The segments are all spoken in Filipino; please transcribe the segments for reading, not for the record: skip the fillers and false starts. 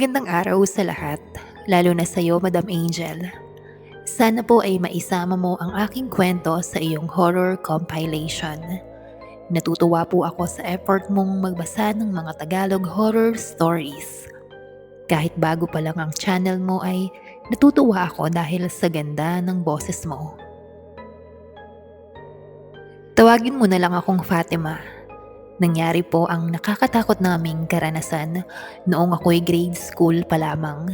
Magandang araw sa lahat, lalo na sa iyo, Madam Angel. Sana po ay maisama mo ang aking kwento sa iyong horror compilation. Natutuwa po ako sa effort mong magbasa ng mga Tagalog horror stories. Kahit bago pa lang ang channel mo ay natutuwa ako dahil sa ganda ng boses mo. Tawagin mo na lang akong Fatima. Nangyari po ang nakakatakot naming karanasan noong ako'y grade school pa lamang.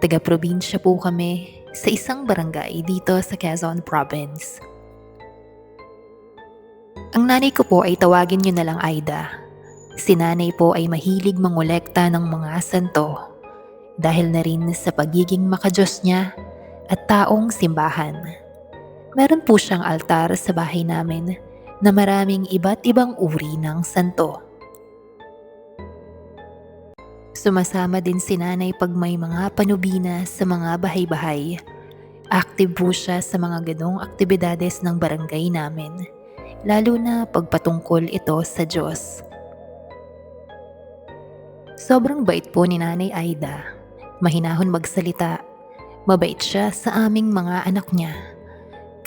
Taga-probinsya po kami sa isang barangay dito sa Quezon Province. Ang nanay ko po ay tawagin niyo na lang Aida. Si nanay po ay mahilig mangolekta ng mga santo dahil na rin sa pagiging makadiyos niya at taong simbahan. Meron po siyang altar sa bahay namin na maraming iba't ibang uri ng santo. Sumasama din si nanay pag may mga panubina sa mga bahay-bahay. Active po siya sa mga ganong aktibidades ng barangay namin, lalo na pagpatungkol ito sa Diyos. Sobrang bait po ni Nanay Aida. Mahinahon magsalita. Mabait siya sa aming mga anak niya.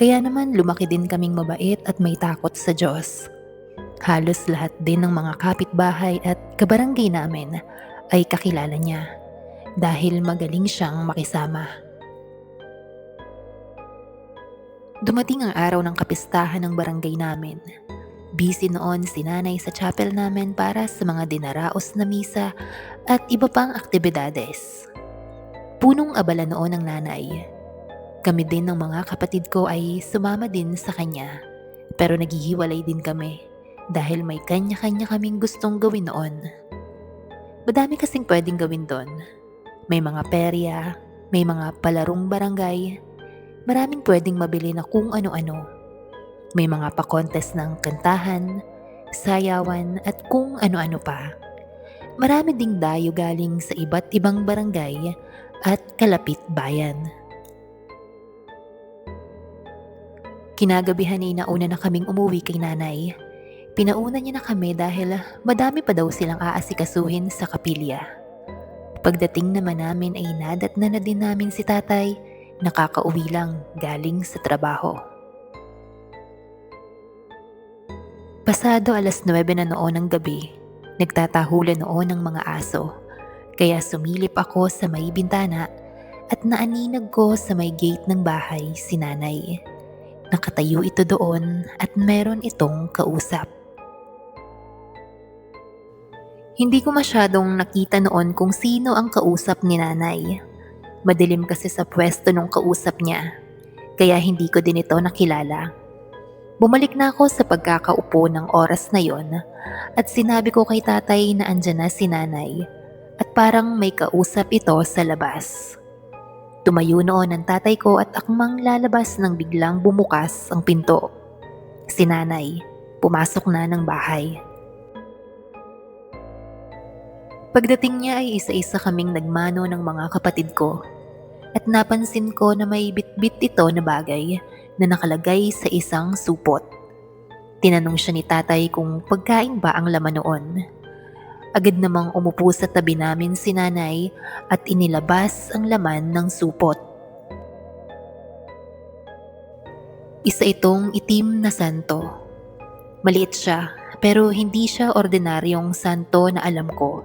Kaya naman lumaki din kaming mabait at may takot sa Diyos. Halos lahat din ng mga kapitbahay at kabarangay namin ay kakilala niya dahil magaling siyang makisama. Dumating ang araw ng kapistahan ng barangay namin. Busy noon si nanay sa chapel namin para sa mga dinaraos na misa at iba pang aktibidades. Punong abala noon ang nanay. Kami din ng mga kapatid ko ay sumama din sa kanya, pero naghihiwalay din kami dahil may kanya-kanya kaming gustong gawin noon. Madami kasing pwedeng gawin doon. May mga perya, may mga palarong barangay, maraming pwedeng mabili na kung ano-ano. May mga pa-contest ng kantahan, sayawan at kung ano-ano pa. Marami ding dayo galing sa iba't ibang barangay at kalapit bayan. Kinagabihan ay nauna na kaming umuwi kay nanay. Pinauna niya na kami dahil madami pa daw silang aasikasuhin sa kapilya. Pagdating naman namin ay nadat na din namin si tatay, nakakauwi lang galing sa trabaho. Pasado 9:00 na noon ng gabi, nagtatahulan noon ng mga aso. Kaya sumilip ako sa may bintana at naaninag ko sa may gate ng bahay si nanay. Nakatayo ito doon at meron itong kausap. Hindi ko masyadong nakita noon kung sino ang kausap ni nanay. Madilim kasi sa pwesto ng kausap niya, kaya hindi ko din ito nakilala. Bumalik na ako sa pagkakaupo ng oras na yon at sinabi ko kay tatay na andyan na si nanay at parang may kausap ito sa labas. Tumayo noon ang tatay ko at akmang lalabas nang biglang bumukas ang pinto. Si nanay, pumasok na ng bahay. Pagdating niya ay isa-isa kaming nagmano ng mga kapatid ko at napansin ko na may bitbit ito na bagay na nakalagay sa isang supot. Tinanong siya ni tatay kung pagkain ba ang laman noon. Agad namang umupo sa tabi namin si nanay at inilabas ang laman ng supot. Isa itong itim na santo. Maliit siya pero hindi siya ordinaryong santo na alam ko.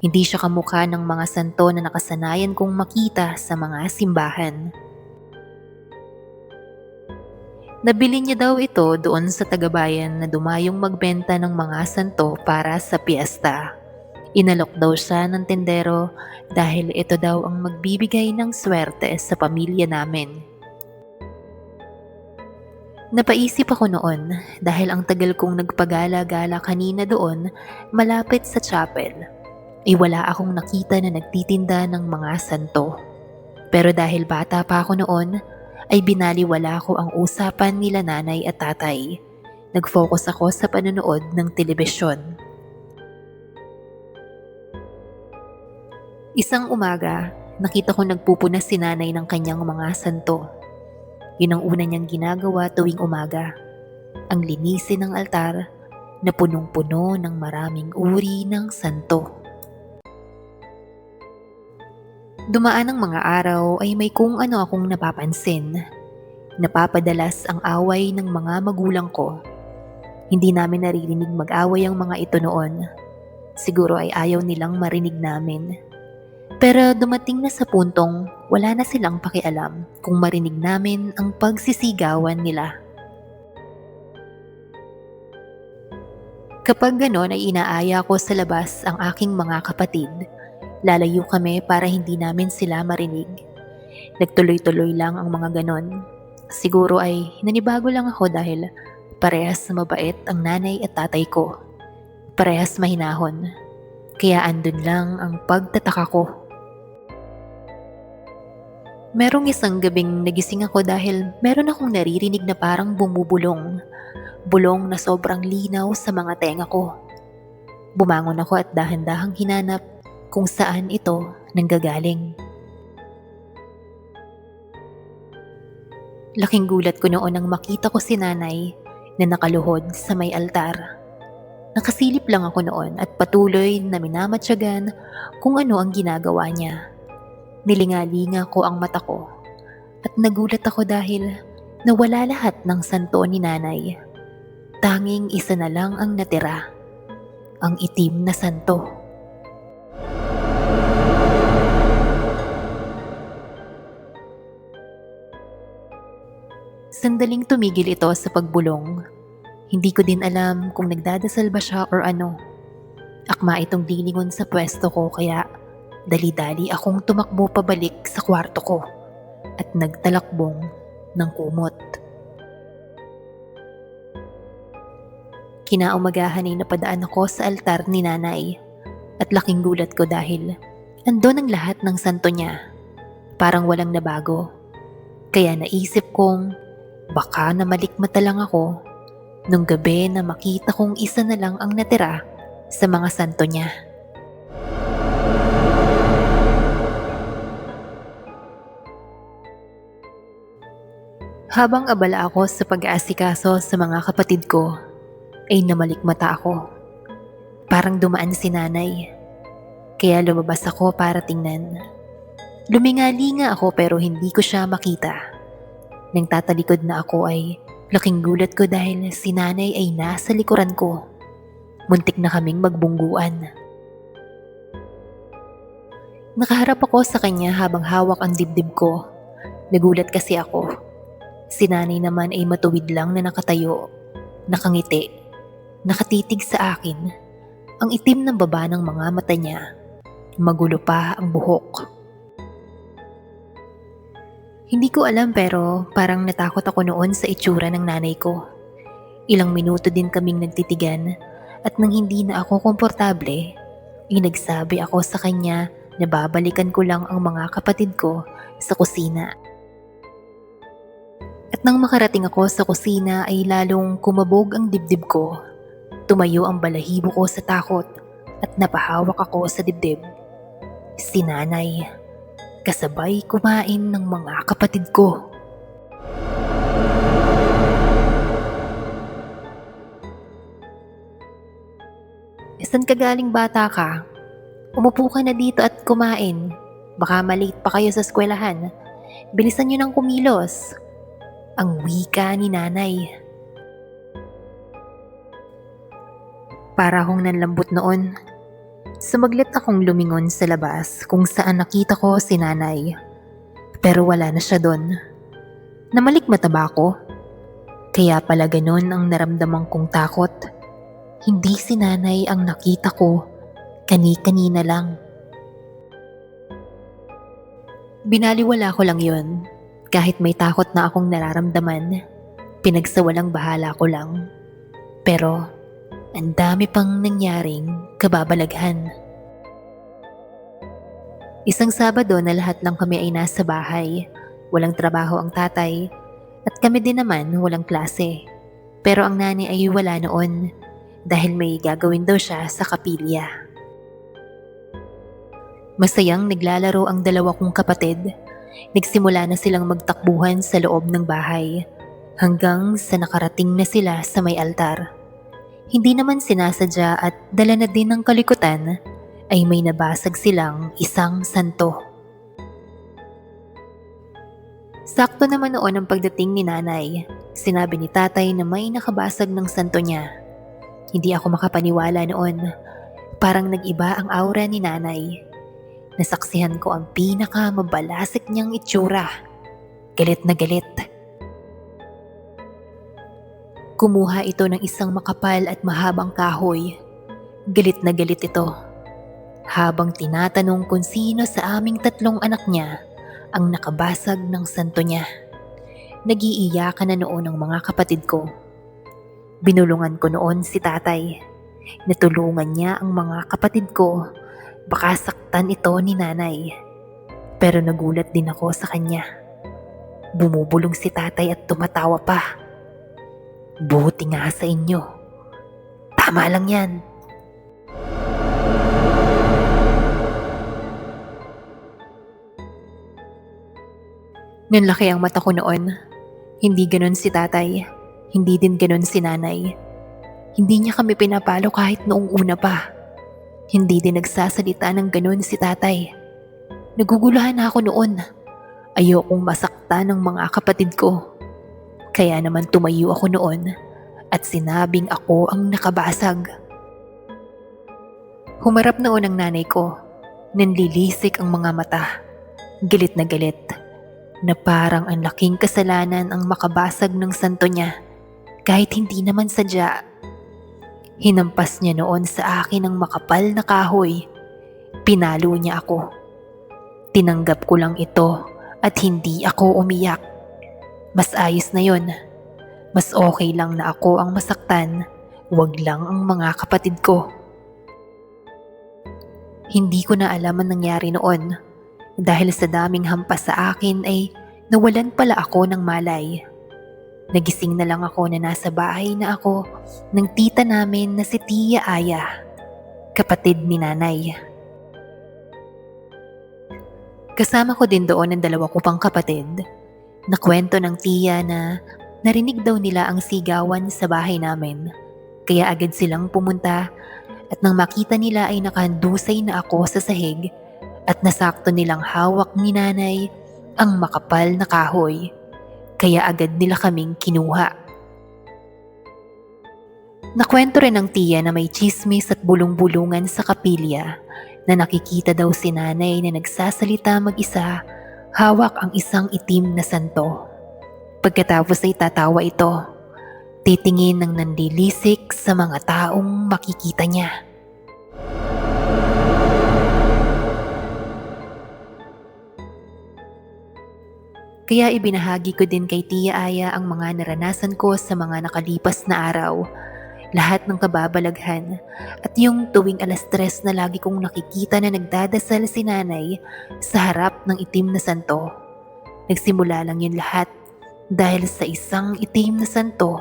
Hindi siya kamukha ng mga santo na nakasanayan kong makita sa mga simbahan. Nabili niya daw ito doon sa tagabayan na dumayong magbenta ng mga santo para sa piyesta. Inalok daw siya ng tendero dahil ito daw ang magbibigay ng swerte sa pamilya namin. Napaisip ako noon dahil ang tagal kong nagpagala-gala kanina doon malapit sa chapel. Wala akong nakita na nagtitinda ng mga santo. Pero dahil bata pa ako noon, ay binaliwala ko ang usapan nila nanay at tatay. Nag-focus ako sa panonood ng telebisyon. Isang umaga, nakita ko nagpupunas si nanay ng kanyang mga santo. Yun ang una niyang ginagawa tuwing umaga. Ang linisin ng altar na punong-puno ng maraming uri ng santo. Dumaan ang mga araw ay may kung ano akong napapansin. Napapadalas ang away ng mga magulang ko. Hindi namin naririnig mag-away ang mga ito noon. Siguro ay ayaw nilang marinig namin. Pero dumating na sa puntong wala na silang pakialam kung marinig namin ang pagsisigawan nila. Kapag ganon ay inaaya ko sa labas ang aking mga kapatid. Lalayo kami para hindi namin sila marinig. Nagtuloy-tuloy lang ang mga ganon. Siguro ay nanibago lang ako dahil parehas mabait ang nanay at tatay ko. Parehas mahinahon. Kaya andun lang ang pagtataka ko. Merong isang gabing nagising ako dahil meron akong naririnig na parang bumubulong. Bulong na sobrang linaw sa mga tenga ko. Bumangon ako at dahan-dahang hinanap kung saan ito nanggagaling. Laking gulat ko noon nang makita ko si nanay na nakaluhod sa may altar. Nakasilip lang ako noon at patuloy na minamatyagan kung ano ang ginagawa niya. Nilingalinga ko ang mata ko at nagulat ako dahil nawala lahat ng santo ni nanay. Tanging isa na lang ang natira, ang itim na santo. Sandaling tumigil ito sa pagbulong. Hindi ko din alam kung nagdadasal ba siya or ano. Akma itong lilingon sa pwesto ko kaya dali-dali akong tumakbo pabalik sa kwarto ko at nagtalakbong ng kumot. Kinaumagahan ay napadaan ako sa altar ni nanay at laking gulat ko dahil andun ang lahat ng santo niya. Parang walang nabago. Kaya naisip kong baka namalikmata lang ako nung gabi na makita kong isa na lang ang natira sa mga santo niya. Habang abala ako sa pag-aasikaso sa mga kapatid ko, ay namalikmata ako. Parang dumaan si nanay. Kaya lumabas ako para tingnan. Lumingalinga ako pero hindi ko siya makita. Nang tatalikod na ako ay laking gulat ko dahil si nanay ay nasa likuran ko. Muntik na kaming magbungguan. Nakaharap ako sa kanya habang hawak ang dibdib ko. Nagulat kasi ako. Si nanay naman ay matuwid lang na nakatayo, nakangiti, nakatitig sa akin. Ang itim ng baba ng mga mata niya. Magulo pa ang buhok. Hindi ko alam pero parang natakot ako noon sa itsura ng nanay ko. Ilang minuto din kaming nagtitigan at nang hindi na ako komportable, nagsabi ako sa kanya na babalikan ko lang ang mga kapatid ko sa kusina. At nang makarating ako sa kusina ay lalong kumabog ang dibdib ko. Tumayo ang balahibo ko sa takot at napahawak ako sa dibdib. Si nanay, kasabay kumain ng mga kapatid ko. Saan ka galing bata ka? Umupo ka na dito at kumain. Baka malate pa kayo sa eskwelahan. Bilisan niyo ng kumilos. Ang wika ni nanay. Para akong nanlambot noon. Sumaglit akong lumingon sa labas kung saan nakita ko si nanay. Pero wala na siya doon. Namalikmata ba ako? Kaya pala ganon ang naramdaman kong takot. Hindi si nanay ang nakita ko, kani-kanina lang. Binaliwala ko lang yun. Kahit may takot na akong nararamdaman, pinagsawalang bahala ko lang. Pero ang dami pang nangyaring kababalaghan. Isang Sabado na lahat lang kami ay nasa bahay. Walang trabaho ang tatay at kami din naman walang klase. Pero ang nanay ay wala noon dahil may gagawin daw siya sa kapilya. Masayang naglalaro ang dalawa kong kapatid. Nagsimula na silang magtakbuhan sa loob ng bahay hanggang sa nakarating na sila sa may altar. Hindi naman sinasadya at dala na din ng kalikutan ay may nabasag silang isang santo. Sakto naman noon ang pagdating ni nanay. Sinabi ni tatay na may nakabasag ng santo niya. Hindi ako makapaniwala noon. Parang nag-iba ang aura ni nanay. Nasaksihan ko ang pinakamabalasik niyang itsura. Galit na galit. Kumuha ito ng isang makapal at mahabang kahoy. Galit na galit ito. Habang tinatanong kung sino sa aming tatlong anak niya ang nakabasag ng santo niya. Nag-iiyakan na noon ang mga kapatid ko. Binulungan ko noon si tatay. Natulungan niya ang mga kapatid ko. Baka saktan ito ni nanay. Pero nagulat din ako sa kanya. Bumubulong si tatay at tumatawa pa. Buti nga sa inyo. Tama lang yan. Nanlaki ang mata ko noon. Hindi ganon si tatay. Hindi din ganon si nanay. Hindi niya kami pinapalo kahit noong una pa. Hindi din nagsasalita ng ganon si tatay. Naguguluhan na ako noon. Ayokong masaktan ng mga kapatid ko. Kaya naman tumayo ako noon at sinabing ako ang nakabasag. Humarap noon ang nanay ko. Nanlilisik ang mga mata. Galit na galit. Na parang ang laking kasalanan ang makabasag ng santo niya. Kahit hindi naman sadya. Hinampas niya noon sa akin ang makapal na kahoy. Pinalo niya ako. Tinanggap ko lang ito at hindi ako umiyak. Mas ayos na yon. Mas okay lang na ako ang masaktan, wag lang ang mga kapatid ko. Hindi ko na alam ang nangyari noon. Dahil sa daming hampas sa akin ay nawalan pala ako ng malay. Nagising na lang ako na nasa bahay na ako ng tita namin na si Tia Aya, kapatid ni nanay. Kasama ko din doon ang dalawa ko pang kapatid. Nakwento ng tiya na narinig daw nila ang sigawan sa bahay namin. Kaya agad silang pumunta at nang makita nila ay nakahandusay na ako sa sahig at nasakto nilang hawak ni nanay ang makapal na kahoy. Kaya agad nila kaming kinuha. Nakwento rin ng tiya na may chismis at bulong-bulungan sa kapilya na nakikita daw si nanay na nagsasalita mag-isa. Hawak ang isang itim na santo. Pagkatapos ay tatawa ito. Titingin ng nanlilisik sa mga taong makikita niya. Kaya ibinahagi ko din kay Tia Aya ang mga naranasan ko sa mga nakalipas na araw. Lahat ng kababalaghan at yung tuwing 3:00 na lagi kong nakikita na nagdadasal si nanay sa harap ng itim na santo. Nagsimula lang yun lahat dahil sa isang itim na santo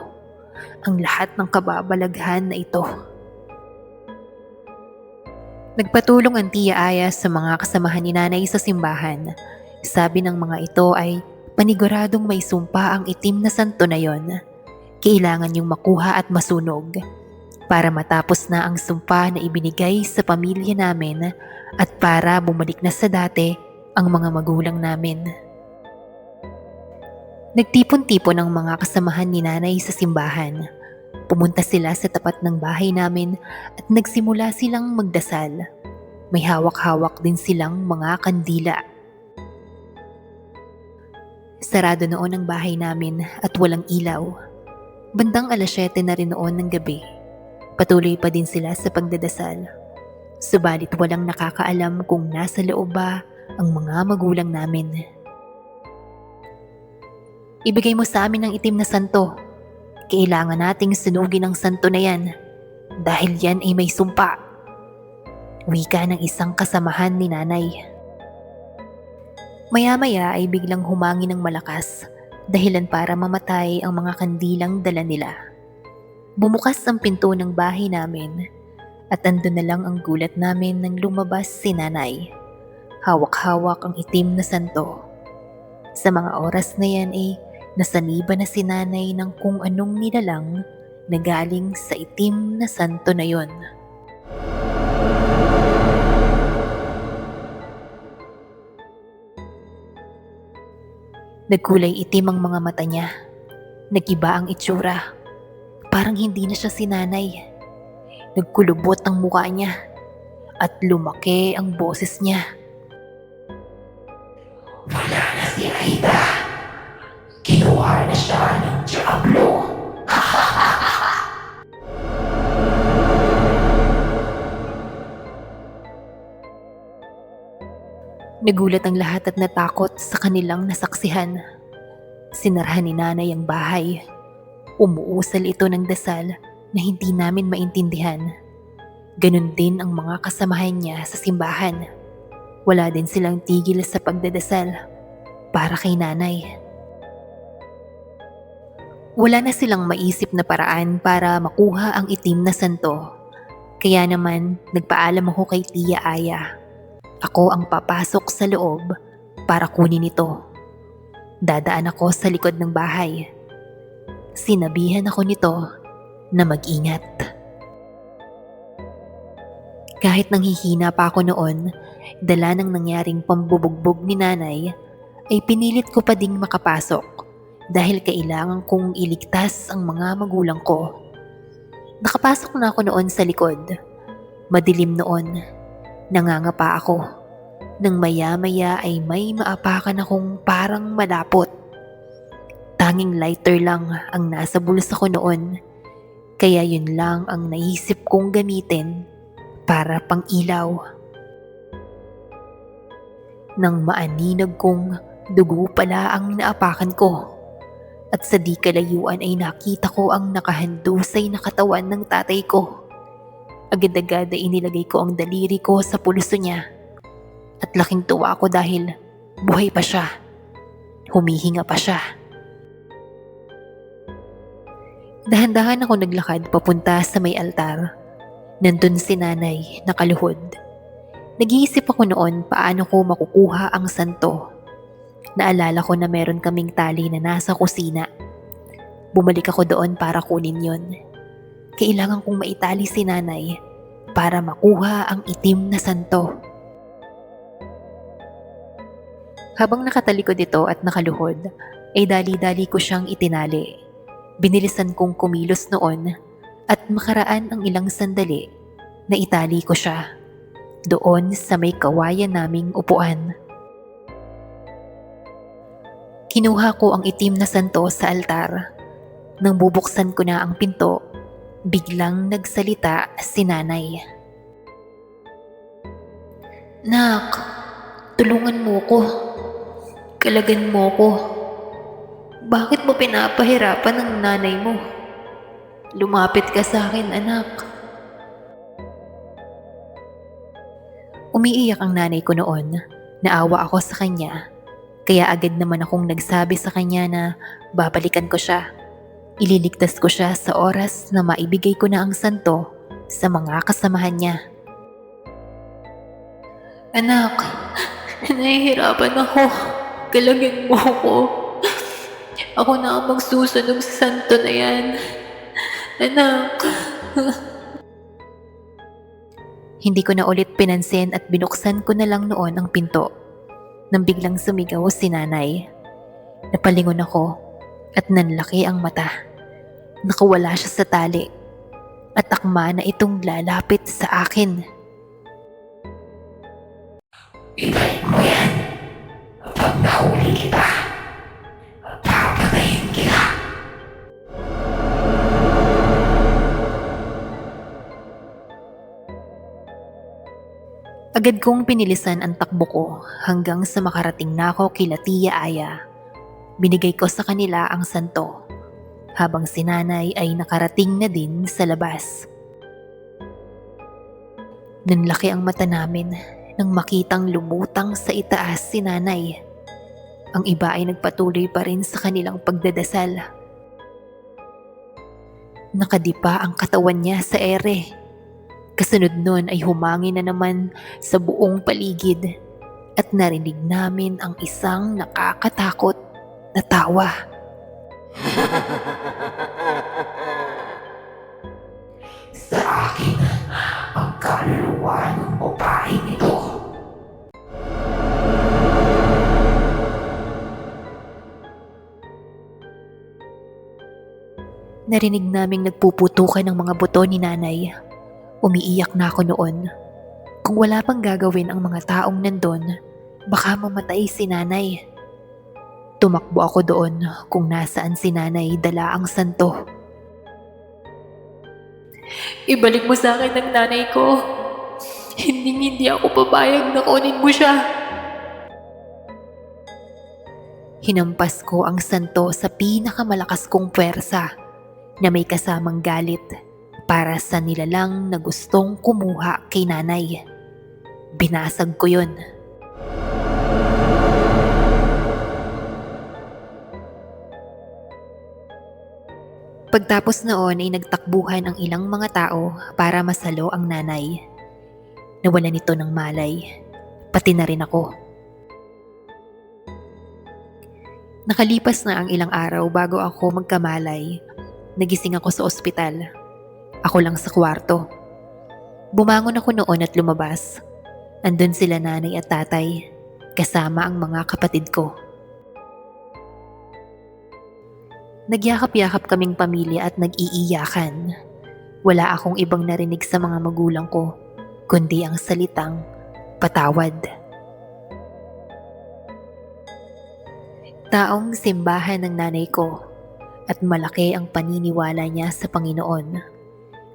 ang lahat ng kababalaghan na ito. Nagpatulong ang Tia Aya sa mga kasamahan ni nanay sa simbahan. Sabi ng mga ito ay paniguradong may sumpa ang itim na santo na yon. Kailangan yung makuha at masunog para matapos na ang sumpa na ibinigay sa pamilya namin at para bumalik na sa dati ang mga magulang namin. Nagtipon-tipon ang mga kasamahan ni nanay sa simbahan. Pumunta sila sa tapat ng bahay namin at nagsimula silang magdasal. May hawak-hawak din silang mga kandila. Sarado noon ang bahay namin at walang ilaw. Bandang 7:00 na rin noon ng gabi. Patuloy pa din sila sa pagdadasal. Subalit walang nakakaalam kung nasa loob ba ang mga magulang namin. Ibigay mo sa amin ang itim na santo. Kailangan nating sunugin ang santo na yan dahil yan ay may sumpa. Wika ng isang kasamahan ni nanay. Maya-maya ay biglang humangin ng malakas. Dahilan para mamatay ang mga kandilang dala nila. Bumukas ang pinto ng bahay namin at andun na lang ang gulat namin nang lumabas si nanay. Hawak-hawak ang itim na santo. Sa mga oras na yan ay nasaniba na si nanay ng kung anong nilalang na galing sa itim na santo na yon. Nagkulay itim ang mga mata niya. Nag-iba ang itsura. Parang hindi na siya si nanay. Nagkulubot ang mukha niya at lumaki ang boses niya. Wala na si Aida. Kinuha na siya ng Diablo. Nagulat ang lahat at natakot sa kanilang nasaksihan. Sinarhan ni nanay ang bahay. Umuusal ito ng dasal na hindi namin maintindihan. Ganon din ang mga kasamahan niya sa simbahan. Wala din silang tigil sa pagdadasal para kay nanay. Wala na silang maisip na paraan para makuha ang itim na santo. Kaya naman nagpaalam ako kay Tia Aya. Ako ang papasok sa loob para kunin ito. Dadaan ako sa likod ng bahay. Sinabihan ako nito na mag-ingat. Kahit nanghihina pa ako noon, dala ng nangyaring pambubugbog ni nanay, ay pinilit ko pa ding makapasok dahil kailangan kong iligtas ang mga magulang ko. Nakapasok na ako noon sa likod. Madilim noon. Nangangapa ako. Nang maya-maya ay may maapakan akong parang malapot. Tanging lighter lang ang nasa bulsa ko noon. Kaya yun lang ang naisip kong gamitin para pang ilaw. Nang maaninag kong dugo pala ang naapakan ko. At sa di kalayuan ay nakita ko ang nakahandusay na katawan ng tatay ko. Agad-agad ay inilagay ko ang daliri ko sa pulso niya. At laking tuwa ako dahil buhay pa siya. Humihinga pa siya. Dahan-dahan ako naglakad papunta sa may altar. Nandun si nanay, nakaluhod. Nag-iisip ako noon paano ko makukuha ang santo. Naalala ko na meron kaming tali na nasa kusina. Bumalik ako doon para kunin yon. Kailangan kong maitali si nanay para makuha ang itim na santo. Habang nakatalikod ito at nakaluhod, ay dali-dali ko siyang itinali. Binilisan kong kumilos noon at makaraan ang ilang sandali na itali ko siya doon sa may kawayan naming upuan. Kinuha ko ang itim na santo sa altar. Nang bubuksan ko na ang pinto, biglang nagsalita si nanay. "Nak, tulungan mo ko. Kalagan mo ko. Bakit mo pinapahirapan ang nanay mo? Lumapit ka sa akin, anak." Umiiyak ang nanay ko noon. Naawa ako sa kanya. Kaya agad naman akong nagsabi sa kanya na babalikan ko siya. Ililigtas ko siya sa oras na maibigay ko na ang santo sa mga kasamahan niya. "Anak, nahihirapan ako. Galagin mo ako. Ako na ang magsusunog sa santo na yan. Anak." Hindi ko na ulit pinansin at binuksan ko na lang noon ang pinto. Nang biglang sumigaw si nanay. Napalingon ako at nanlaki ang mata. Nakawala siya sa tali at akma na itong lalapit sa akin. Ibalik mo yan. Pag nahuli kita, papatayin kita. Agad kong pinilisan ang takbo ko hanggang sa makarating na ako kila Tia Aya. Binigay ko sa kanila ang santo, habang si nanay ay nakarating na din sa labas. Nanlaki ang mata namin nang makitang lumutang sa itaas si nanay. Ang iba ay nagpatuloy pa rin sa kanilang pagdadasal. Nakadipa ang katawan niya sa ere. Kasunod nun ay humangin na naman sa buong paligid at narinig namin ang isang nakakatakot na tawa. Sa akin ang kaluluwa ng babaeng ito. Narinig naming nagpuputukan ng mga buto ni nanay. Umiiyak na ako noon. Kung wala pang gagawin ang mga taong nandun, baka mamatay si nanay. Tumakbo ako doon kung nasaan si nanay dala ang santo. Ibalik mo sa akin ang nanay ko. Hindi ako papayag na kunin mo siya. Hinampas ko ang santo sa pinakamalakas kong puwersa na may kasamang galit para sa nilalang na gustong kumuha kay nanay. Binasag ko yun. Pagtapos noon ay nagtakbuhan ang ilang mga tao para masalo ang nanay. Nawala nito ng malay, pati na rin ako. Nakalipas na ang ilang araw bago ako magkamalay. Nagising ako sa ospital. Ako lang sa kwarto. Bumangon ako noon at lumabas. Andun sila nanay at tatay, kasama ang mga kapatid ko. Nagyakap-yakap kaming pamilya at nag-iiyakan. Wala akong ibang narinig sa mga magulang ko, kundi ang salitang patawad. Taong simbahan ng nanay ko at malaki ang paniniwala niya sa Panginoon.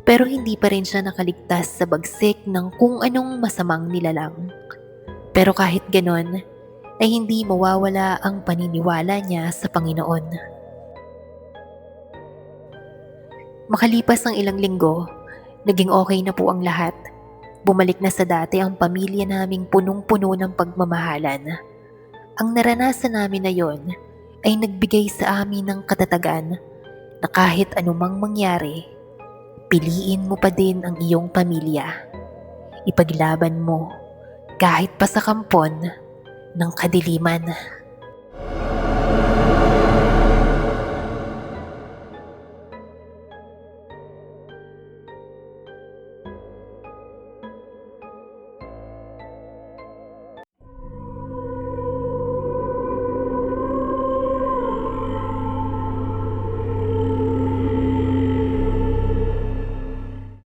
Pero hindi pa rin siya nakaligtas sa bagsik ng kung anong masamang nilalang. Pero kahit ganon, ay hindi mawawala ang paniniwala niya sa Panginoon. Makalipas ang ilang linggo, naging okay na po ang lahat. Bumalik na sa dati ang pamilya naming punong-puno ng pagmamahalan. Ang naranasan namin na yon ay nagbigay sa amin ng katatagan na kahit anumang mangyari, piliin mo pa din ang iyong pamilya. Ipaglaban mo kahit pa sa kampon ng kadiliman.